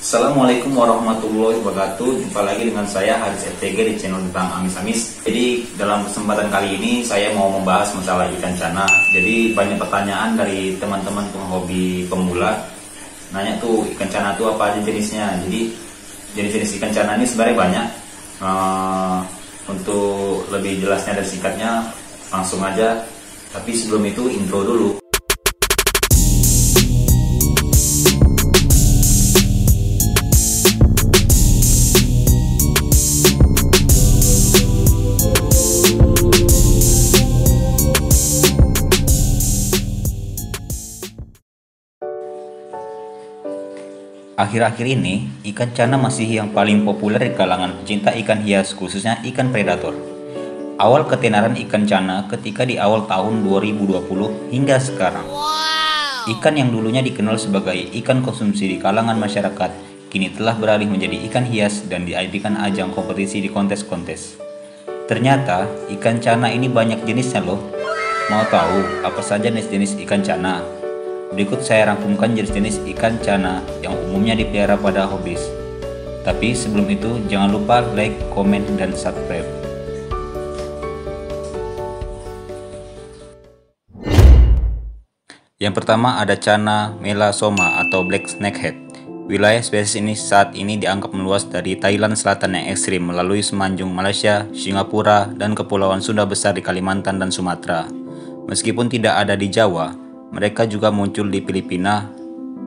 Assalamualaikum warahmatullahi wabarakatuh. Jumpa lagi dengan saya Haris FTG di channel tentang amis-amis. Jadi dalam kesempatan kali ini saya mau membahas masalah ikan cana. Jadi banyak pertanyaan dari teman-teman penghobi pemula, nanya tuh ikan cana tuh apa aja jenisnya. Jadi jenis-jenis ikan cana ini sebenarnya banyak. Untuk lebih jelasnya dan singkatnya langsung aja. Tapi sebelum itu intro dulu. Akhir-akhir ini, ikan cana masih yang paling populer di kalangan pecinta ikan hias, khususnya ikan predator. Awal ketenaran ikan cana ketika di awal tahun 2020 hingga sekarang. Ikan yang dulunya dikenal sebagai ikan konsumsi di kalangan masyarakat, kini telah beralih menjadi ikan hias dan dijadikan ajang kompetisi di kontes-kontes. Ternyata, ikan cana ini banyak jenisnya loh. Mau tahu apa saja jenis-jenis ikan cana? Berikut saya rangkumkan jenis-jenis ikan cana yang umumnya dipelihara pada hobis. Tapi sebelum itu jangan lupa like, komen, dan subscribe. Yang pertama ada cana melasoma atau black snakehead. Wilayah spesies ini saat ini dianggap meluas dari Thailand Selatan yang ekstrim melalui semenanjung Malaysia, Singapura, dan Kepulauan Sunda Besar di Kalimantan dan Sumatera. Meskipun tidak ada di Jawa, mereka juga muncul di Filipina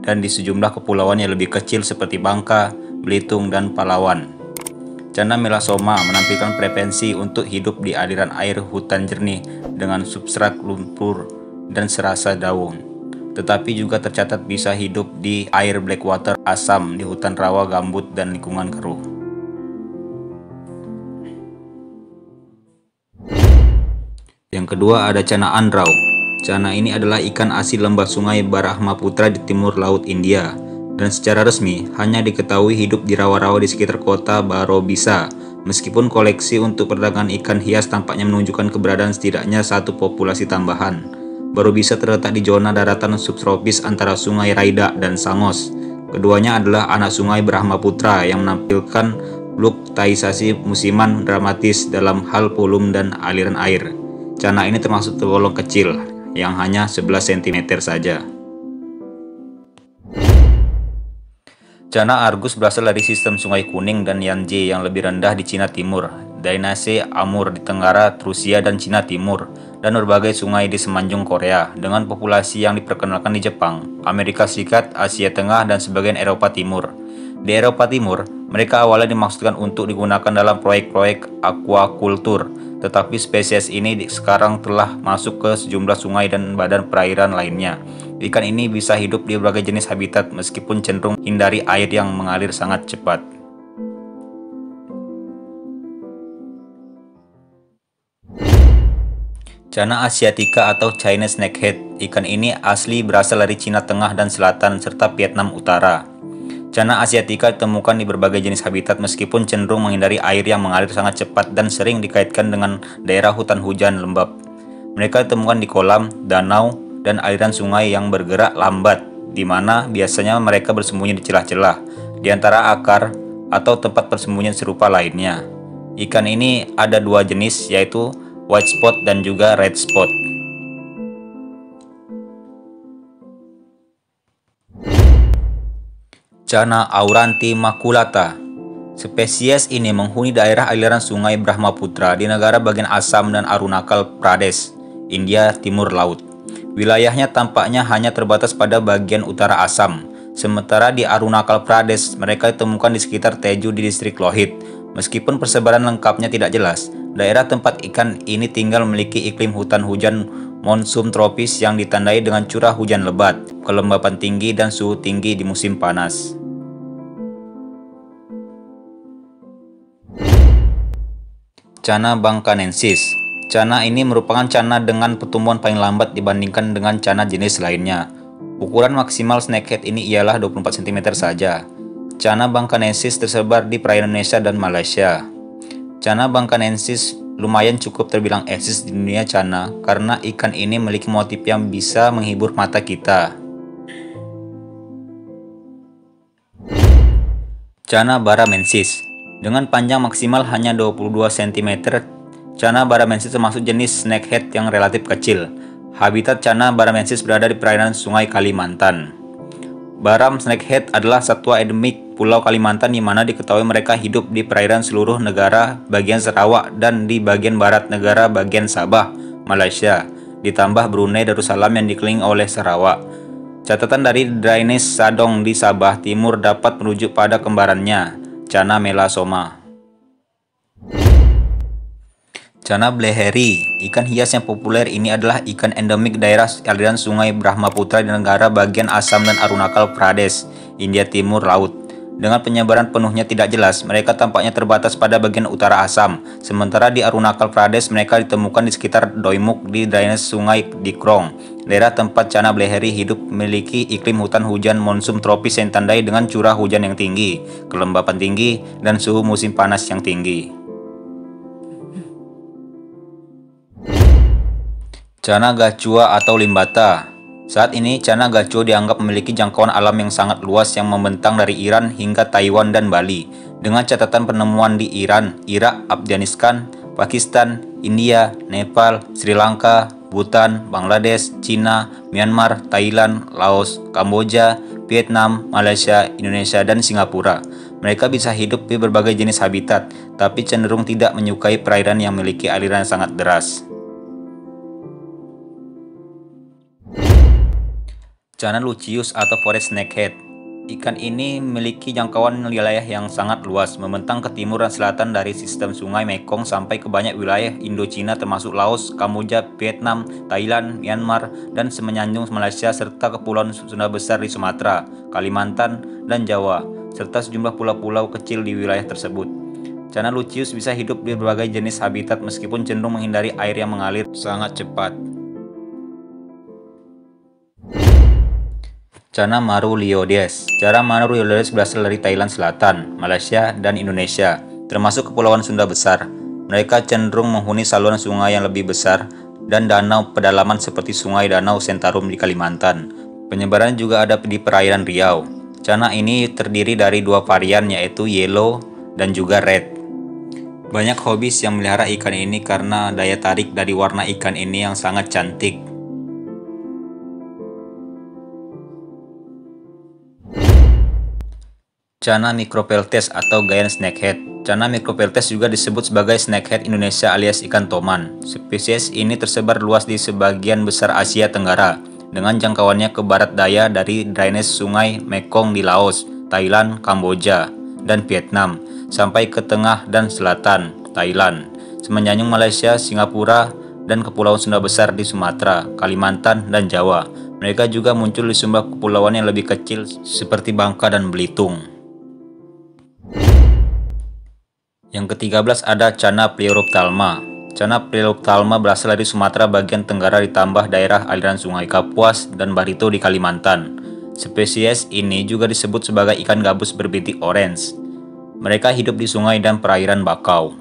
dan di sejumlah kepulauan yang lebih kecil seperti Bangka, Belitung, dan Palawan. Cana melasoma menampilkan preferensi untuk hidup di aliran air hutan jernih dengan substrat lumpur dan serasa daun. Tetapi juga tercatat bisa hidup di air blackwater asam di hutan rawa gambut dan lingkungan keruh. Yang kedua ada cana andrau. Cana ini adalah ikan asin lembah sungai Brahmaputra di timur laut India dan secara resmi hanya diketahui hidup di rawa-rawa di sekitar kota Barobisa. Meskipun koleksi untuk perdagangan ikan hias tampaknya menunjukkan keberadaan setidaknya satu populasi tambahan. Barobisa terletak di zona daratan subtropis antara sungai Raida dan Sangos. Keduanya adalah anak sungai Brahmaputra yang menampilkan fluktuasi musiman dramatis dalam hal volume dan aliran air. Cana ini termasuk tergolong kecil, yang hanya 11 cm saja. Cana argus berasal dari sistem Sungai Kuning dan Yangtze yang lebih rendah di Cina Timur, drainase Amur di Tenggara Rusia dan Cina Timur, dan berbagai sungai di semenanjung Korea, dengan populasi yang diperkenalkan di Jepang, Amerika Serikat, Asia Tengah, dan sebagian Eropa Timur. Di Eropa Timur, mereka awalnya dimaksudkan untuk digunakan dalam proyek-proyek aquaculture, tetapi spesies ini sekarang telah masuk ke sejumlah sungai dan badan perairan lainnya. Ikan ini bisa hidup di berbagai jenis habitat meskipun cenderung hindari air yang mengalir sangat cepat. Cana asiatica atau Chinese snakehead. Ikan ini asli berasal dari Cina Tengah dan Selatan serta Vietnam Utara. Cana asiatica ditemukan di berbagai jenis habitat meskipun cenderung menghindari air yang mengalir sangat cepat dan sering dikaitkan dengan daerah hutan hujan lembab. Mereka ditemukan di kolam, danau, dan aliran sungai yang bergerak lambat, di mana biasanya mereka bersembunyi di celah-celah, di antara akar atau tempat persembunyian serupa lainnya. Ikan ini ada dua jenis, yaitu white spot dan juga red spot. Cana auranti maculata. Spesies ini menghuni daerah aliran sungai Brahmaputra di negara bagian Assam dan Arunachal Pradesh, India Timur Laut. Wilayahnya tampaknya hanya terbatas pada bagian utara Assam. Sementara di Arunachal Pradesh, mereka ditemukan di sekitar Teju di distrik Lohit. Meskipun persebaran lengkapnya tidak jelas, daerah tempat ikan ini tinggal memiliki iklim hutan hujan monsun tropis yang ditandai dengan curah hujan lebat, kelembapan tinggi, dan suhu tinggi di musim panas. Cana bangkanensis. Cana ini merupakan cana dengan pertumbuhan paling lambat dibandingkan dengan cana jenis lainnya. Ukuran maksimal snakehead ini ialah 24 cm saja. Cana bangkanensis tersebar di perairan Indonesia dan Malaysia. Cana bangkanensis lumayan cukup terbilang eksis di dunia cana karena ikan ini memiliki motif yang bisa menghibur mata kita. Channa barramensis. Dengan panjang maksimal hanya 22 cm, Channa barramensis termasuk jenis snakehead yang relatif kecil. Habitat Channa barramensis berada di perairan Sungai Kalimantan. Baram snakehead adalah satwa endemik Pulau Kalimantan di mana diketahui mereka hidup di perairan seluruh negara bagian Sarawak dan di bagian barat negara bagian Sabah, Malaysia, ditambah Brunei Darussalam yang dikelilingi oleh Sarawak. Catatan dari Drainase Sadong di Sabah Timur dapat merujuk pada kembarannya, Channa melasoma. Channa bleheri, ikan hias yang populer ini adalah ikan endemik daerah aliran Sungai Brahmaputra di negara bagian Assam dan Arunachal Pradesh, India Timur Laut. Dengan penyebaran penuhnya tidak jelas, mereka tampaknya terbatas pada bagian utara Assam. Sementara di Arunachal Pradesh mereka ditemukan di sekitar Doimuk di drainase Sungai Dikrong. Daerah tempat Channa bleheri hidup memiliki iklim hutan hujan monsun tropis yang ditandai dengan curah hujan yang tinggi, kelembapan tinggi, dan suhu musim panas yang tinggi. Channa gachua atau limbata. Saat ini Channa gachua dianggap memiliki jangkauan alam yang sangat luas yang membentang dari Iran hingga Taiwan dan Bali. Dengan catatan penemuan di Iran, Irak, Afghanistan, Pakistan, India, Nepal, Sri Lanka, Bhutan, Bangladesh, Cina, Myanmar, Thailand, Laos, Kamboja, Vietnam, Malaysia, Indonesia, dan Singapura. Mereka bisa hidup di berbagai jenis habitat, tapi cenderung tidak menyukai perairan yang memiliki aliran yang sangat deras. Channa lucius atau forest snakehead. Ikan ini memiliki jangkauan wilayah yang sangat luas, membentang ke timur dan selatan dari sistem sungai Mekong sampai ke banyak wilayah Indochina termasuk Laos, Kamboja, Vietnam, Thailand, Myanmar, dan semenanjung Malaysia serta kepulauan Sunda Besar di Sumatera, Kalimantan, dan Jawa, serta sejumlah pulau-pulau kecil di wilayah tersebut. Channa lucius bisa hidup di berbagai jenis habitat meskipun cenderung menghindari air yang mengalir sangat cepat. Channa marulioides. Channa marulioides berasal dari Thailand Selatan, Malaysia, dan Indonesia, termasuk Kepulauan Sunda Besar. Mereka cenderung menghuni saluran sungai yang lebih besar dan danau pedalaman seperti Sungai Danau Sentarum di Kalimantan. Penyebarannya juga ada di perairan Riau. Channa ini terdiri dari dua varian yaitu yellow dan juga red. Banyak hobis yang melihara ikan ini karena daya tarik dari warna ikan ini yang sangat cantik. Channa micropeltes atau giant snakehead. Channa micropeltes juga disebut sebagai snakehead Indonesia alias ikan toman. Spesies ini tersebar luas di sebagian besar Asia Tenggara, dengan jangkauannya ke barat daya dari drainase Sungai Mekong di Laos, Thailand, Kamboja, dan Vietnam, sampai ke tengah dan selatan Thailand, semenanjung Malaysia, Singapura, dan Kepulauan Sunda Besar di Sumatera, Kalimantan, dan Jawa. Mereka juga muncul di sumber kepulauan yang lebih kecil seperti Bangka dan Belitung. Yang ke-13 ada Channa pleurophthalma. Channa pleurophthalma berasal dari Sumatera bagian tenggara ditambah daerah aliran Sungai Kapuas dan Barito di Kalimantan. Spesies ini juga disebut sebagai ikan gabus berbintik orange. Mereka hidup di sungai dan perairan bakau.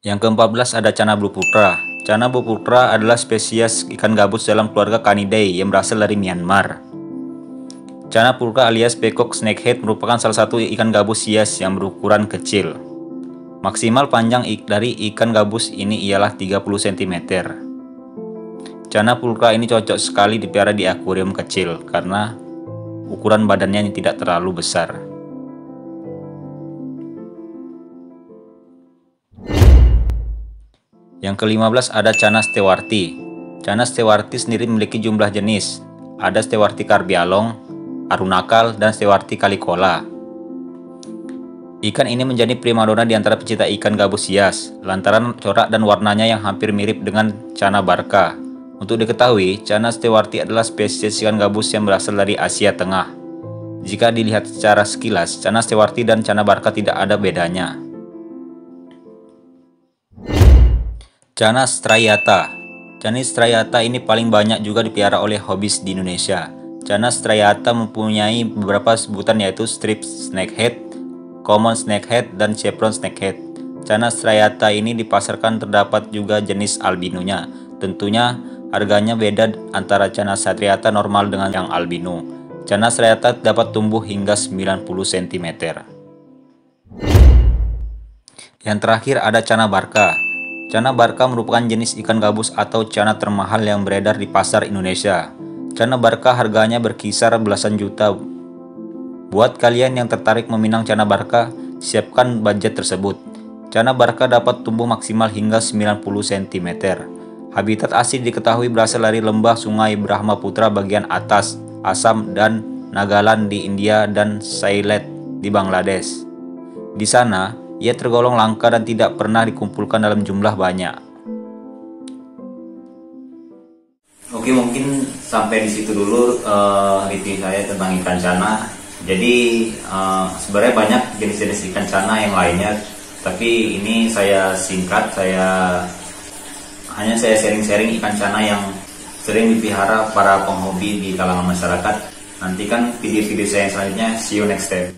Yang ke-14 ada Channa blueputra. Channa blueputra adalah spesies ikan gabus dalam keluarga Canidae yang berasal dari Myanmar. Channa purka alias peacock snakehead merupakan salah satu ikan gabus hias yang berukuran kecil. Maksimal panjang dari ikan gabus ini ialah 30 cm. Channa purka ini cocok sekali dipelihara di akuarium kecil karena ukuran badannya yang tidak terlalu besar. Yang ke-15 ada Channa stewarti. Channa stewarti sendiri memiliki jumlah jenis. Ada stewarti carbialong, Arunachal, dan stewarti calicola. Ikan ini menjadi primadona di antara pecinta ikan gabus hias, lantaran corak dan warnanya yang hampir mirip dengan Channa barca. Untuk diketahui, Channa stewarti adalah spesies ikan gabus yang berasal dari Asia Tengah. Jika dilihat secara sekilas, Channa stewarti dan Channa barca tidak ada bedanya. Channa striata. Channa striata ini paling banyak juga dipelihara oleh hobis di Indonesia. Channa striata mempunyai beberapa sebutan yaitu striped snakehead, common snakehead, dan chevron snakehead. Channa striata ini dipasarkan terdapat juga jenis albinonya. Tentunya harganya beda antara Channa striata normal dengan yang albino. Cana striata dapat tumbuh hingga 90 cm. Yang terakhir ada cana barca. Cana barca merupakan jenis ikan gabus atau cana termahal yang beredar di pasar Indonesia. Cana barca harganya berkisar belasan juta. Buat kalian yang tertarik meminang cana barca, siapkan budget tersebut. Cana barca dapat tumbuh maksimal hingga 90 cm. Habitat asli diketahui berasal dari lembah sungai Brahmaputra bagian atas, Assam dan Nagaland di India, dan Sylhet di Bangladesh. Di sana, ia tergolong langka dan tidak pernah dikumpulkan dalam jumlah banyak. Oke, mungkin sampai di situ dulu review saya tentang ikan cana. Jadi sebenarnya banyak jenis-jenis ikan cana yang lainnya, tapi ini saya singkat, saya sharing-sharing ikan cana yang sering dipelihara para penghobi di kalangan masyarakat. Nantikan video-video saya selanjutnya. See you next time.